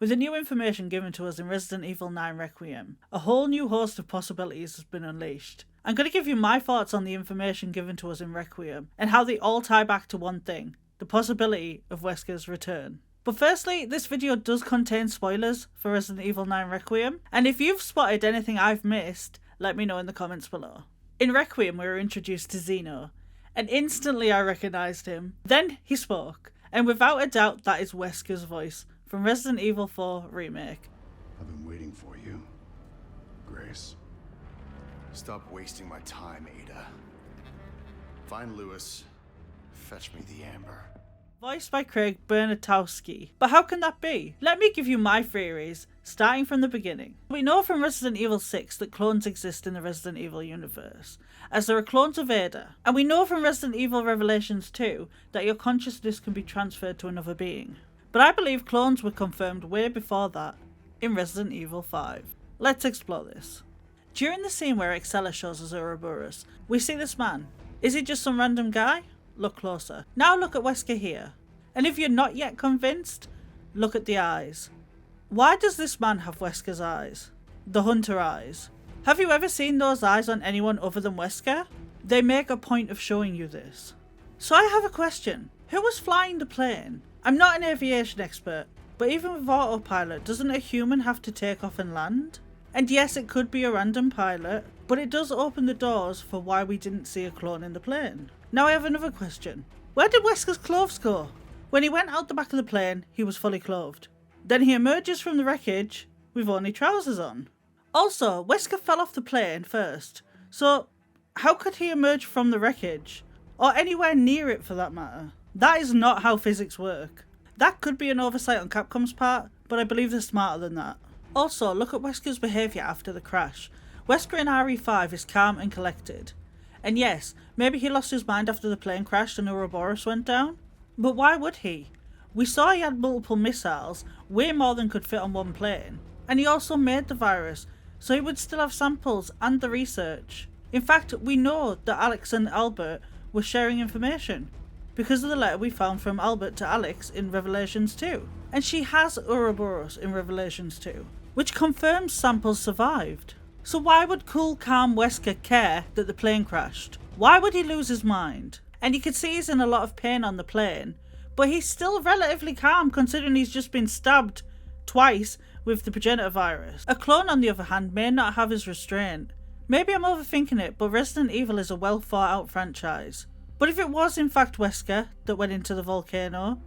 With the new information given to us in Resident Evil 9 Requiem, a whole new host of possibilities has been unleashed. I'm going to give you my thoughts on the information given to us in Requiem, and how they all tie back to one thing, the possibility of Wesker's return. But firstly, this video does contain spoilers for Resident Evil 9 Requiem, and if you've spotted anything I've missed, let me know in the comments below. In Requiem we were introduced to Zeno, and instantly I recognised him. Then he spoke, and without a doubt that is Wesker's voice from Resident Evil 4 Remake. I've been waiting for you, Grace. Stop wasting my time, Ada. Find Lewis, fetch me the amber. Voiced by Craig Bernatowski. But how can that be? Let me give you my theories, starting from the beginning. We know from Resident Evil 6 that clones exist in the Resident Evil universe, as there are clones of Ada. And we know from Resident Evil Revelations 2 that your consciousness can be transferred to another being. But I believe clones were confirmed way before that in Resident Evil 5. Let's explore this. During the scene where Excella shows us Ouroboros, we see this man. Is he just some random guy? Look closer. Now look at Wesker here. And if you're not yet convinced, look at the eyes. Why does this man have Wesker's eyes? The hunter eyes. Have you ever seen those eyes on anyone other than Wesker? They make a point of showing you this. So I have a question. Who was flying the plane? I'm not an aviation expert, but even with autopilot, doesn't a human have to take off and land? And yes, it could be a random pilot, but it does open the doors for why we didn't see a clone in the plane. Now I have another question. Where did Wesker's clothes go? When he went out the back of the plane, he was fully clothed. Then he emerges from the wreckage with only trousers on. Also, Wesker fell off the plane first, so how could he emerge from the wreckage? Or anywhere near it for that matter? That is not how physics work. That could be an oversight on Capcom's part, but I believe they're smarter than that. Also, look at Wesker's behaviour after the crash. Wesker in RE5 is calm and collected. And yes, maybe he lost his mind after the plane crashed and Ouroboros went down. But why would he? We saw he had multiple missiles, way more than could fit on one plane. And he also made the virus, so he would still have samples and the research. In fact, we know that Alex and Albert were sharing information, because of the letter we found from Albert to Alex in Revelations 2. And she has Ouroboros in Revelations 2, which confirms samples survived. So why would cool, calm Wesker care that the plane crashed? Why would he lose his mind? And you can see he's in a lot of pain on the plane, but he's still relatively calm considering he's just been stabbed twice with the progenitor virus. A clone, on the other hand, may not have his restraint. Maybe I'm overthinking it, but Resident Evil is a well thought out franchise. But if it was in fact Wesker that went into the volcano,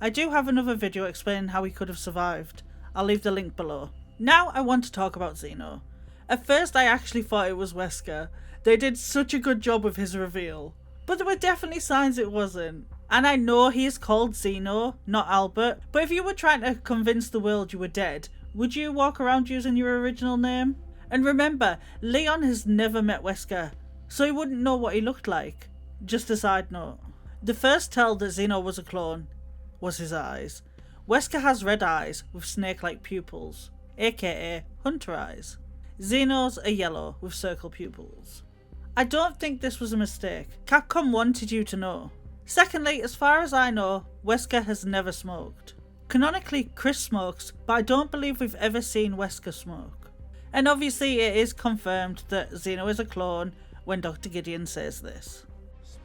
I do have another video explaining how he could have survived. I'll leave the link below. Now I want to talk about Zeno. At first I actually thought it was Wesker. They did such a good job with his reveal. But there were definitely signs it wasn't. And I know he is called Zeno, not Albert, but if you were trying to convince the world you were dead, would you walk around using your original name? And remember, Leon has never met Wesker, so he wouldn't know what he looked like. Just a side note. The first tell that Zeno was a clone was his eyes. Wesker has red eyes with snake-like pupils, aka hunter eyes. Zeno's are yellow with circle pupils. I don't think this was a mistake. Capcom wanted you to know. Secondly, as far as I know, Wesker has never smoked. Canonically, Chris smokes, but I don't believe we've ever seen Wesker smoke. And obviously it is confirmed that Zeno is a clone when Dr. Gideon says this.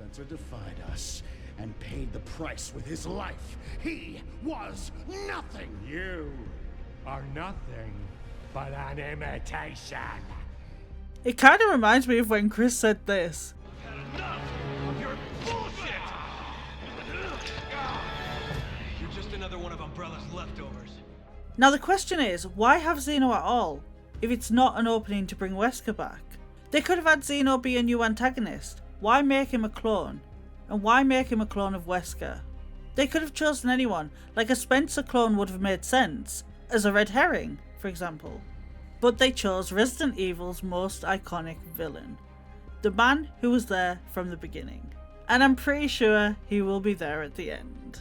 Spencer defied us and paid the price with his life. He was nothing. You are nothing but an imitation. It kind of reminds me of when Chris said this. Enough of your bullshit! You're just another one of Umbrella's leftovers. Now the question is, why have Zeno at all, if it's not an opening to bring Wesker back? They could have had Zeno be a new antagonist. Why make him a clone? And why make him a clone of Wesker? They could have chosen anyone, like a Spencer clone would have made sense, as a red herring, for example. But they chose Resident Evil's most iconic villain, the man who was there from the beginning. And I'm pretty sure he will be there at the end.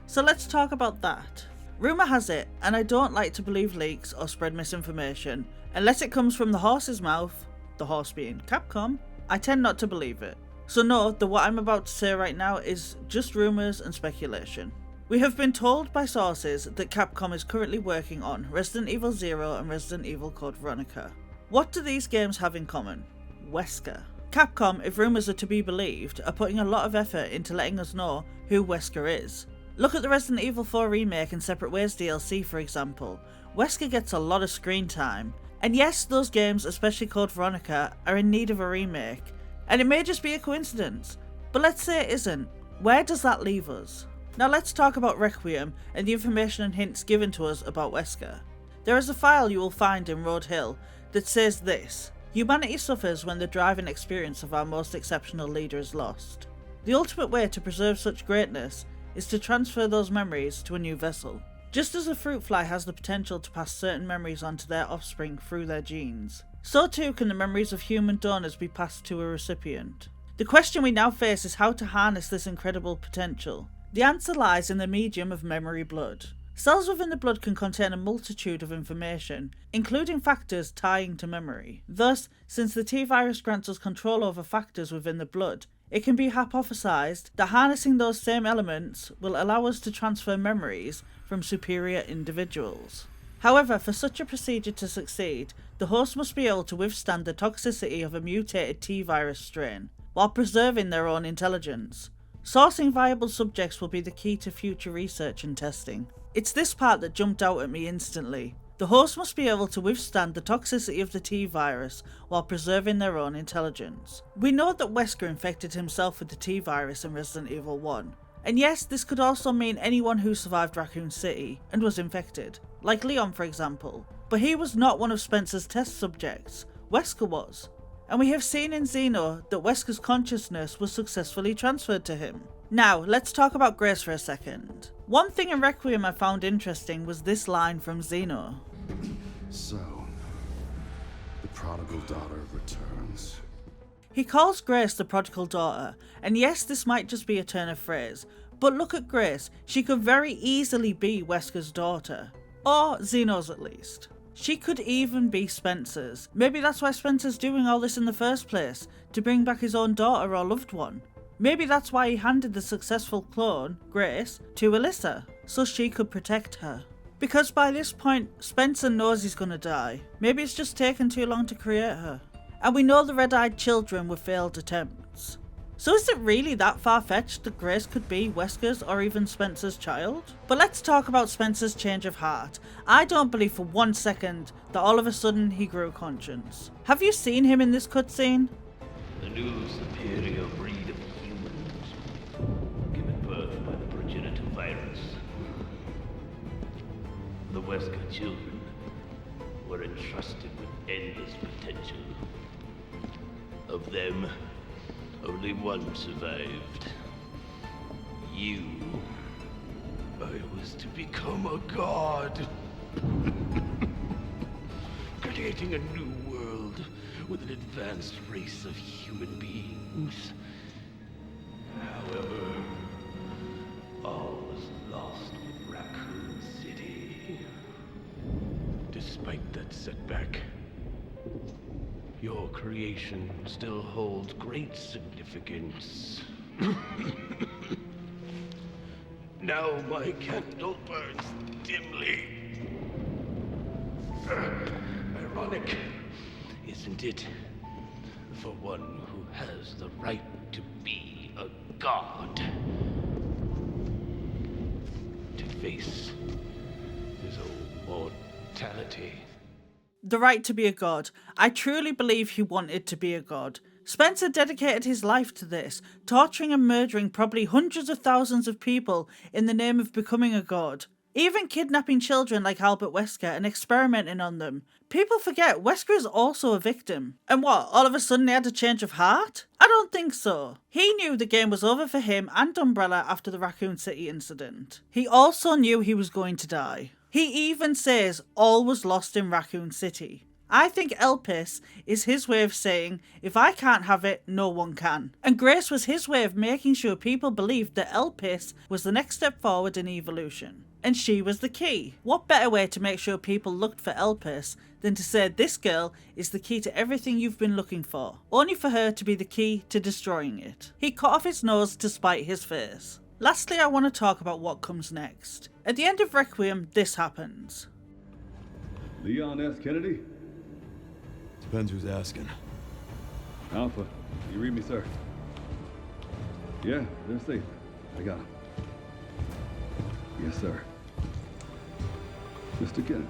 So let's talk about that. Rumour has it, and I don't like to believe leaks or spread misinformation, unless it comes from the horse's mouth, the horse being Capcom, I tend not to believe it. So know that what I'm about to say right now is just rumours and speculation. We have been told by sources that Capcom is currently working on Resident Evil 0 and Resident Evil Code Veronica. What do these games have in common? Wesker. Capcom, if rumours are to be believed, are putting a lot of effort into letting us know who Wesker is. Look at the Resident Evil 4 remake and Separate Ways DLC for example. Wesker gets a lot of screen time. And yes, those games, especially Code Veronica, are in need of a remake. And it may just be a coincidence. But let's say it isn't. Where does that leave us? Now let's talk about Requiem and the information and hints given to us about Wesker. There is a file you will find in Road Hill that says this: humanity suffers when the drive and experience of our most exceptional leader is lost. The ultimate way to preserve such greatness is to transfer those memories to a new vessel. Just as a fruit fly has the potential to pass certain memories on to their offspring through their genes, so too can the memories of human donors be passed to a recipient. The question we now face is how to harness this incredible potential. The answer lies in the medium of memory blood. Cells within the blood can contain a multitude of information, including factors tying to memory. Thus, since the T-virus grants us control over factors within the blood, it can be hypothesized that harnessing those same elements will allow us to transfer memories from superior individuals. However, for such a procedure to succeed, the host must be able to withstand the toxicity of a mutated T-virus strain, while preserving their own intelligence. Sourcing viable subjects will be the key to future research and testing. It's this part that jumped out at me instantly. The host must be able to withstand the toxicity of the T-virus while preserving their own intelligence. We know that Wesker infected himself with the T-virus in Resident Evil 1. And yes, this could also mean anyone who survived Raccoon City and was infected, like Leon for example. But he was not one of Spencer's test subjects. Wesker was. And we have seen in Zeno that Wesker's consciousness was successfully transferred to him. Now, let's talk about Grace for a second. One thing in Requiem I found interesting was this line from Zeno. So, the prodigal daughter returns. He calls Grace the prodigal daughter, and yes, this might just be a turn of phrase, but look at Grace, she could very easily be Wesker's daughter. Or Zeno's at least. She could even be Spencer's. Maybe that's why Spencer's doing all this in the first place, to bring back his own daughter or loved one. Maybe that's why he handed the successful clone, Grace, to Alyssa, so she could protect her. Because by this point, Spencer knows he's gonna die. Maybe it's just taken too long to create her. And we know the red-eyed children were failed attempts. So is it really that far-fetched that Grace could be Wesker's or even Spencer's child? But let's talk about Spencer's change of heart. I don't believe for 1 second that all of a sudden he grew a conscience. Have you seen him in this cutscene? The new superior breed of humans, given birth by the progenitor virus. The Wesker children were entrusted with endless potential. Of them, only one survived. You. I was to become a god. Creating a new world with an advanced race of human beings. However, all was lost with Raccoon City. Despite that setback, your creation still holds great significance. Now my candle burns dimly. Ironic, isn't it? For one who has the right to be a god. To face his own mortality. The right to be a god. I truly believe he wanted to be a god. Spencer dedicated his life to this, torturing and murdering probably hundreds of thousands of people in the name of becoming a god. Even kidnapping children like Albert Wesker and experimenting on them. People forget Wesker is also a victim. And what, all of a sudden he had a change of heart? I don't think so. He knew the game was over for him and Umbrella after the Raccoon City incident. He also knew he was going to die. He even says all was lost in Raccoon City. I think Elpis is his way of saying, if I can't have it, no one can. And Grace was his way of making sure people believed that Elpis was the next step forward in evolution. And she was the key. What better way to make sure people looked for Elpis than to say this girl is the key to everything you've been looking for, only for her to be the key to destroying it. He cut off his nose to spite his face. Lastly, I want to talk about what comes next. At the end of Requiem, this happens. Leon S. Kennedy? Depends who's asking. Alpha, you read me, sir? Yeah, they're safe. I got them. Yes, sir. Mr. Kennedy,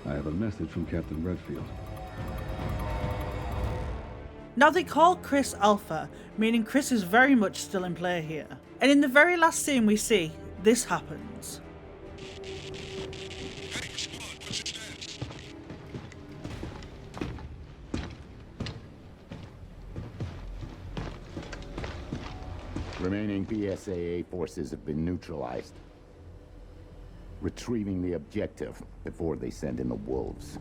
I have a message from Captain Redfield. Now they call Chris Alpha, meaning Chris is very much still in play here. And in the very last scene we see, this happens. Remaining BSAA forces have been neutralized. Retrieving the objective before they send in the wolves.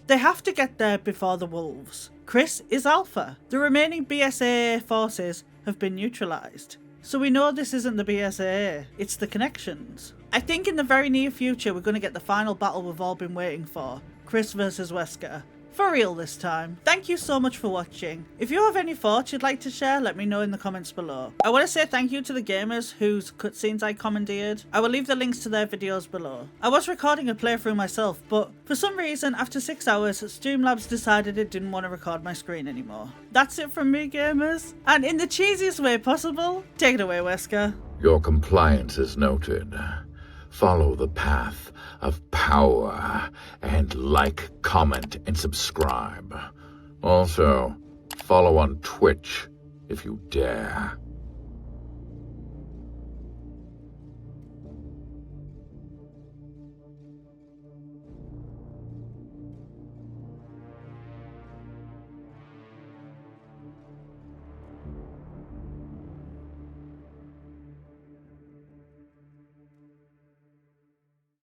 They have to get there before the wolves. Chris is Alpha. The remaining BSAA forces have been neutralized. So we know this isn't the BSAA, it's the connections. I think in the very near future we're going to get the final battle we've all been waiting for. Chris versus Wesker. For real this time. Thank you so much for watching. If you have any thoughts you'd like to share, let me know in the comments below. I want to say thank you to the gamers whose cutscenes I commandeered. I will leave the links to their videos below. I was recording a playthrough myself, but for some reason after 6 hours, Streamlabs decided it didn't want to record my screen anymore. That's it from me, gamers. And in the cheesiest way possible, take it away, Wesker. Your compliance is noted. Follow the path of power and like, comment, and subscribe. Also, follow on Twitch if you dare.